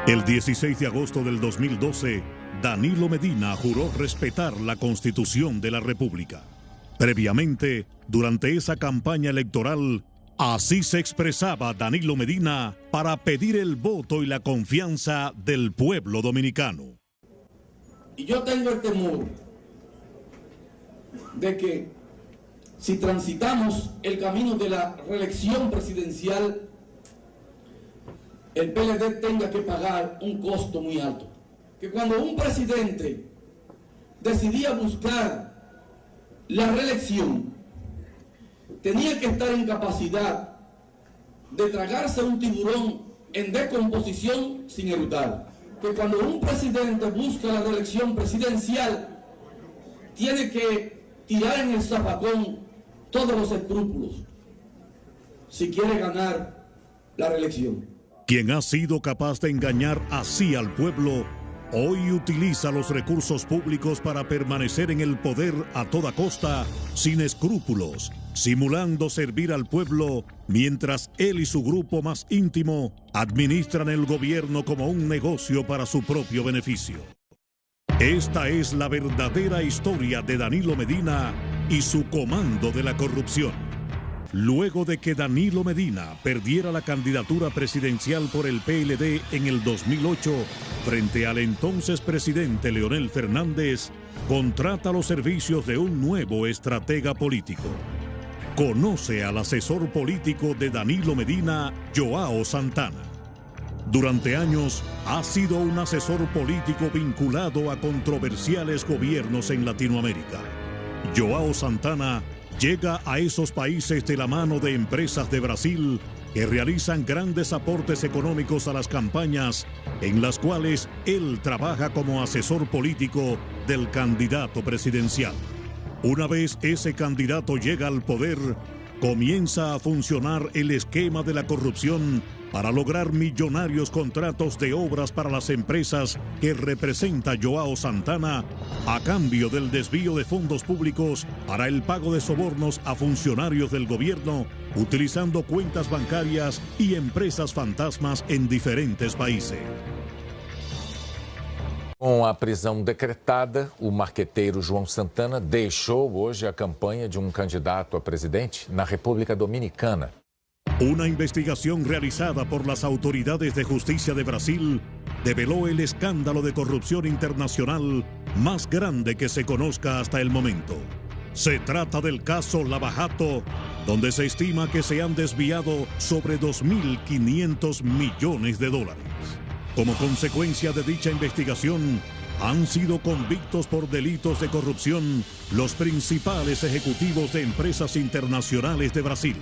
El 16 de agosto del 2012, Danilo Medina juró respetar la Constitución de la República. Previamente, durante esa campaña electoral, así se expresaba Danilo Medina para pedir el voto y la confianza del pueblo dominicano. Y yo tengo el temor de que si transitamos el camino de la reelección presidencial, el PLD tenga que pagar un costo muy alto. Que cuando un presidente decidía buscar la reelección, tenía que estar en capacidad de tragarse un tiburón en descomposición sin eructar. Que cuando un presidente busca la reelección presidencial, tiene que tirar en el zafacón todos los escrúpulos si quiere ganar la reelección. Quien ha sido capaz de engañar así al pueblo, hoy utiliza los recursos públicos para permanecer en el poder a toda costa, sin escrúpulos, simulando servir al pueblo, mientras él y su grupo más íntimo administran el gobierno como un negocio para su propio beneficio. Esta es la verdadera historia de Danilo Medina y su comando de la corrupción. Luego de que Danilo Medina perdiera la candidatura presidencial por el PLD en el 2008, frente al entonces presidente Leonel Fernández, contrata los servicios de un nuevo estratega político. Conoce al asesor político de Danilo Medina, Joao Santana. Durante años ha sido un asesor político vinculado a controversiales gobiernos en Latinoamérica. Joao Santana llega a esos países de la mano de empresas de Brasil que realizan grandes aportes económicos a las campañas en las cuales él trabaja como asesor político del candidato presidencial. Una vez ese candidato llega al poder, comienza a funcionar el esquema de la corrupción para lograr millonarios contratos de obras para las empresas que representa Joao Santana a cambio del desvío de fondos públicos para el pago de sobornos a funcionarios del gobierno, utilizando cuentas bancarias y empresas fantasmas en diferentes países. Com a prisão decretada, o marqueteiro João Santana deixou hoje a campanha de um candidato a presidente na República Dominicana. Una investigación realizada por las autoridades de justicia de Brasil develó el escándalo de corrupción internacional más grande que se conozca hasta el momento. Se trata del caso Lava Jato, donde se estima que se han desviado sobre 2.500 millones de dólares. Como consecuencia de dicha investigación, han sido convictos por delitos de corrupción los principales ejecutivos de empresas internacionales de Brasil.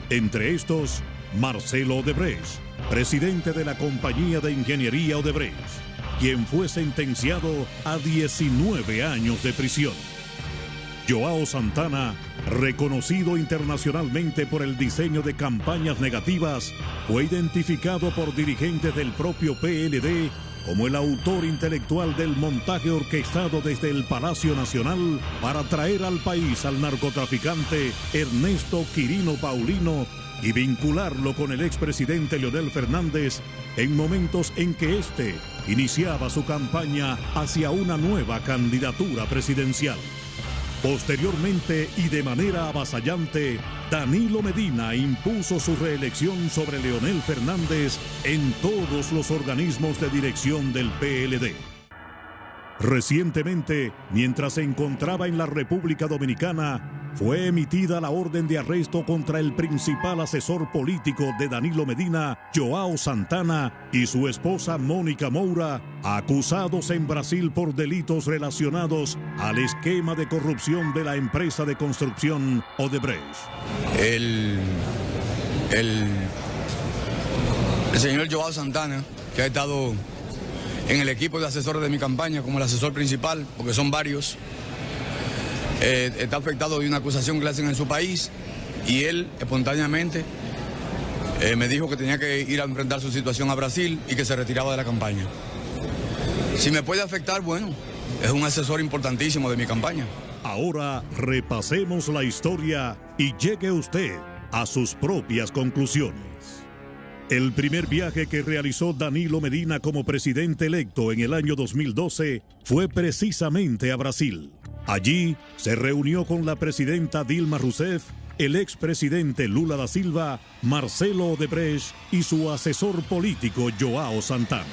Entre estos, Marcelo Odebrecht, presidente de la compañía de ingeniería Odebrecht, quien fue sentenciado a 19 años de prisión. Joao Santana, reconocido internacionalmente por el diseño de campañas negativas, fue identificado por dirigentes del propio PLD como el autor intelectual del montaje orquestado desde el Palacio Nacional para traer al país al narcotraficante Ernesto Quirino Paulino y vincularlo con el expresidente Leonel Fernández en momentos en que éste iniciaba su campaña hacia una nueva candidatura presidencial. Posteriormente y de manera avasallante, Danilo Medina impuso su reelección sobre Leonel Fernández en todos los organismos de dirección del PLD. Recientemente, mientras se encontraba en la República Dominicana, fue emitida la orden de arresto contra el principal asesor político de Danilo Medina, Joao Santana, y su esposa Mónica Moura, acusados en Brasil por delitos relacionados al esquema de corrupción de la empresa de construcción Odebrecht. El señor Joao Santana, que ha estado en el equipo de asesores de mi campaña como el asesor principal, porque son varios, está afectado de una acusación que le hacen en su país y él espontáneamente me dijo que tenía que ir a enfrentar su situación a Brasil y que se retiraba de la campaña. Si me puede afectar, bueno, es un asesor importantísimo de mi campaña. Ahora repasemos la historia y llegue usted a sus propias conclusiones. El primer viaje que realizó Danilo Medina como presidente electo en el año 2012 fue precisamente a Brasil. Allí se reunió con la presidenta Dilma Rousseff, el expresidente Lula da Silva, Marcelo Odebrecht y su asesor político João Santana.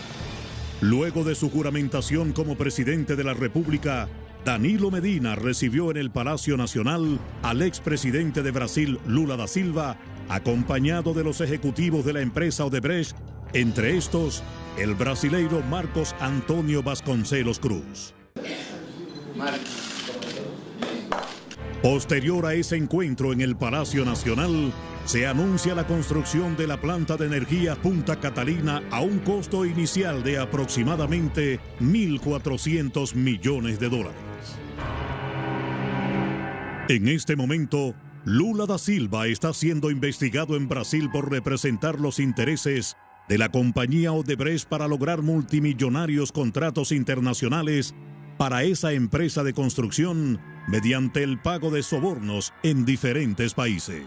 Luego de su juramentación como presidente de la República, Danilo Medina recibió en el Palacio Nacional al expresidente de Brasil, Lula da Silva, acompañado de los ejecutivos de la empresa Odebrecht, entre estos, el brasileiro Marcos Antônio Vasconcelos Cruz. Posterior a ese encuentro en el Palacio Nacional, se anuncia la construcción de la planta de energía Punta Catalina a un costo inicial de aproximadamente $1.400 millones. En este momento, Lula da Silva está siendo investigado en Brasil por representar los intereses de la compañía Odebrecht para lograr multimillonarios contratos internacionales para esa empresa de construcción mediante el pago de sobornos en diferentes países.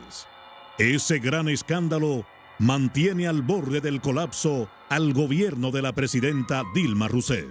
Ese gran escándalo mantiene al borde del colapso al gobierno de la presidenta Dilma Rousseff.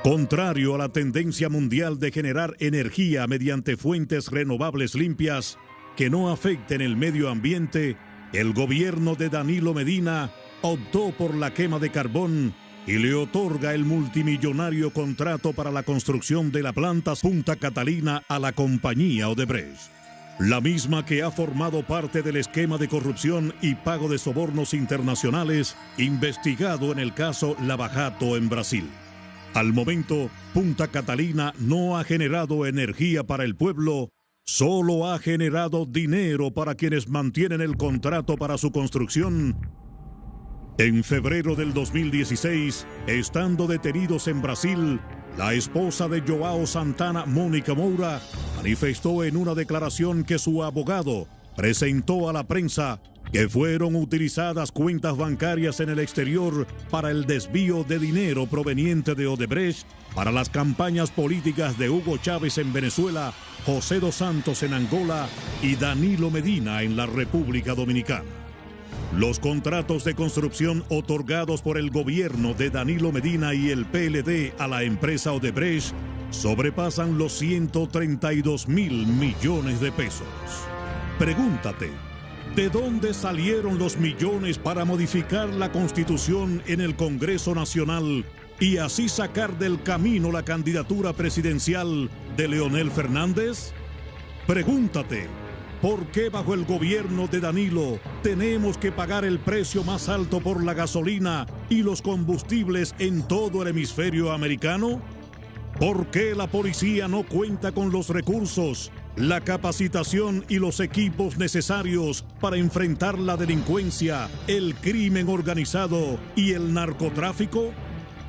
Contrario a la tendencia mundial de generar energía mediante fuentes renovables limpias que no afecten el medio ambiente, el gobierno de Danilo Medina optó por la quema de carbón y le otorga el multimillonario contrato para la construcción de la planta Punta Catalina a la compañía Odebrecht, la misma que ha formado parte del esquema de corrupción y pago de sobornos internacionales investigado en el caso Lava Jato en Brasil. Al momento, Punta Catalina no ha generado energía para el pueblo, solo ha generado dinero para quienes mantienen el contrato para su construcción. En febrero del 2016, estando detenidos en Brasil, la esposa de João Santana, Mônica Moura, manifestó en una declaración que su abogado presentó a la prensa que fueron utilizadas cuentas bancarias en el exterior para el desvío de dinero proveniente de Odebrecht para las campañas políticas de Hugo Chávez en Venezuela, José dos Santos en Angola y Danilo Medina en la República Dominicana. Los contratos de construcción otorgados por el gobierno de Danilo Medina y el PLD a la empresa Odebrecht sobrepasan los 132.000 millones de pesos. Pregúntate, ¿de dónde salieron los millones para modificar la Constitución en el Congreso Nacional y así sacar del camino la candidatura presidencial de Leonel Fernández? Pregúntate, ¿por qué bajo el gobierno de Danilo tenemos que pagar el precio más alto por la gasolina y los combustibles en todo el hemisferio americano? ¿Por qué la policía no cuenta con los recursos, la capacitación y los equipos necesarios para enfrentar la delincuencia, el crimen organizado y el narcotráfico?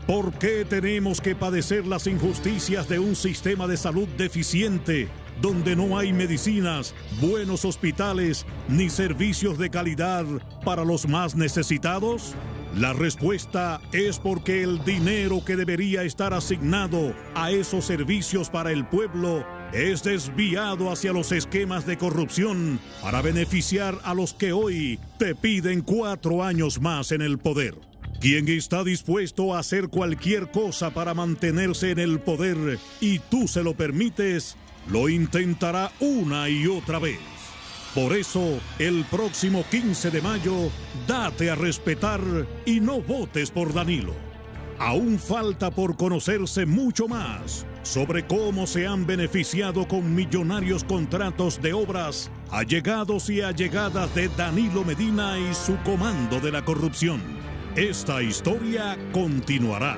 ¿Por qué tenemos que padecer las injusticias de un sistema de salud deficiente, donde no hay medicinas, buenos hospitales ni servicios de calidad para los más necesitados? La respuesta es porque el dinero que debería estar asignado a esos servicios para el pueblo es desviado hacia los esquemas de corrupción para beneficiar a los que hoy te piden 4 años más en el poder. Quien está dispuesto a hacer cualquier cosa para mantenerse en el poder y tú se lo permites, lo intentará una y otra vez. Por eso, el próximo 15 de mayo, date a respetar y no votes por Danilo. Aún falta por conocerse mucho más sobre cómo se han beneficiado con millonarios contratos de obras, allegados y allegadas de Danilo Medina y su comando de la corrupción. Esta historia continuará.